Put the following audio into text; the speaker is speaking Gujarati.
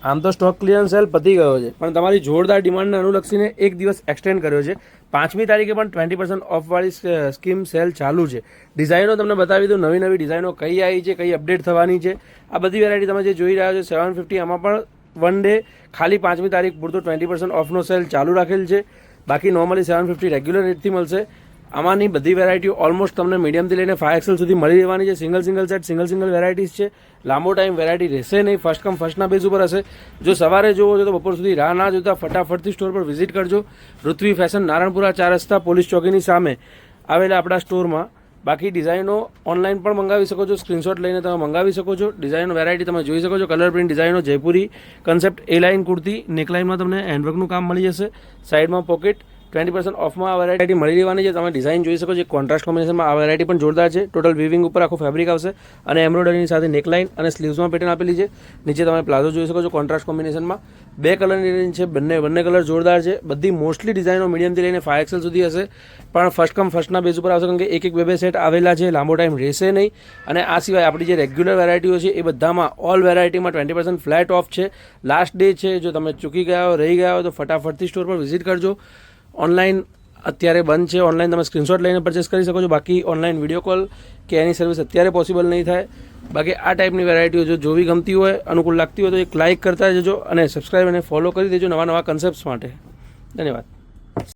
આમ તો સ્ટોક ક્લિયરન્સ સેલ પતી ગયો છે, પણ તમારી જોરદાર ડિમાન્ડને અનુલક્ષીને એક દિવસ એક્સટેન્ડ કર્યો છે. 5મી તારીખે પણ 20% ઓફવાળી સ્કીમ સેલ ચાલુ છે. ડિઝાઇનો તમને બતાવી દઉં, નવી નવી ડિઝાઇનો કઈ આવી છે, કઈ અપડેટ થવાની છે. આ બધી વેરાયટી તમે જે જોઈ રહ્યા છો 750, આમાં પણ વન ડે ખાલી 5મી તારીખ પૂરતો 20% ઓફનો સેલ ચાલુ રાખેલ છે. બાકી નોર્મલી 750 રેગ્યુલર રેટથી મળશે. આમાંની બધી વેરાયટીઓ ઓલમોસ્ટ તમને મીડિયમથી લઈને 5XL સુધી મળી રહેવાની છે. સિંગલ સેટ, સિંગલ વેરાયટીઝ છે. લાંબો ટાઈમ વેરાયટી રહેશે નહીં, ફર્સ્ટ કમ ફર્સ્ટના બેઝ ઉપર હશે. જો સવારે જોવો છો તો બપોર સુધી રાહ ના જોતા ફટાફટથી સ્ટોર પર વિઝિટ કરજો. ઋત્વી ફેશન, નારણપુરા 4 રસ્તા, પોલીસ ચોકીની સામે આવેલા આપણા સ્ટોરમાં. બાકી ડિઝાઇનો ઓનલાઈન પણ મંગાવી શકો છો, સ્ક્રીનશોટ લઈને તમે મંગાવી શકો છો. ડિઝાઇનો વેરાયટી તમે જોઈ શકો છો, કલર પ્રિન્ટ ડિઝાઇનો, જયપુરી કન્સેપ્ટ, એ લાઇન કુર્તી, નેકલાઇનમાં તમને હેન્ડવર્કનું કામ મળી જશે. સાઇડમાં પોકેટ, 20% ઓફમાં આ વેરાયટી મળી રહેવાની છે. તમે ડિઝાઇન જોઈ શકો છો, કોન્ટ્રાસ્ટ કોમ્બિનેશનમાં આ વેરાયટી પણ જોરદાર છે. ટોટલ વીવિંગ ઉપર આખું ફેબ્રિક આવશે અને એમ્બ્રોઇડરીની સાથે નેકલાઇન અને સ્લીવ્સમાં પેટર્ન આપેલી છે. નીચે તમે પ્લાઝો જોઈ શકો છો કોન્ટ્રાસ્ટ કોમ્બિનેશનમાં. 2 કલરની રેન્જ છે, બંને કલર જોરદાર છે. બધી મોસ્ટલી ડિઝાઇનો મીડિયમથી લઈને 5XL સુધી હશે, પણ ફર્સ્ટ કમ ફર્સ્ટના બેઝ ઉપર આવશે, કારણ કે એક બે સેટ આવેલા છે, લાંબો ટાઈમ રહેશે નહીં. અને આ સિવાય આપણી જે રેગ્યુલર વેરાયટીઓ છે એ બધામાં ઓલ વેરાયટીમાં 20% ફ્લેટ ઓફ છે. લાસ્ટ ડે છે, જો તમે ચૂકી ગયા હો, રહી ગયા હો તો ફટાફટથી સ્ટોર પર વિઝિટ કરજો. ઓનલાઈન અત્યારે બંધ છે, ઓનલાઈન તમે સ્ક્રીનશોટ લઈને પરચેસ કરી શકો છો. બાકી ઓનલાઈન વિડીયો કોલ કે એની સર્વિસ અત્યારે પોસિબલ નહીં થાય. બાકી આ ટાઈપની વેરાયટીઓ જો જોવી ગમતી હોય, અનુકૂળ લાગતી હોય તો એક લાઇક કરતા જજો અને સબસ્ક્રાઈબ અને ફોલો કરી દેજો નવા કન્સેપ્ટ્સ માટે. ધન્યવાદ.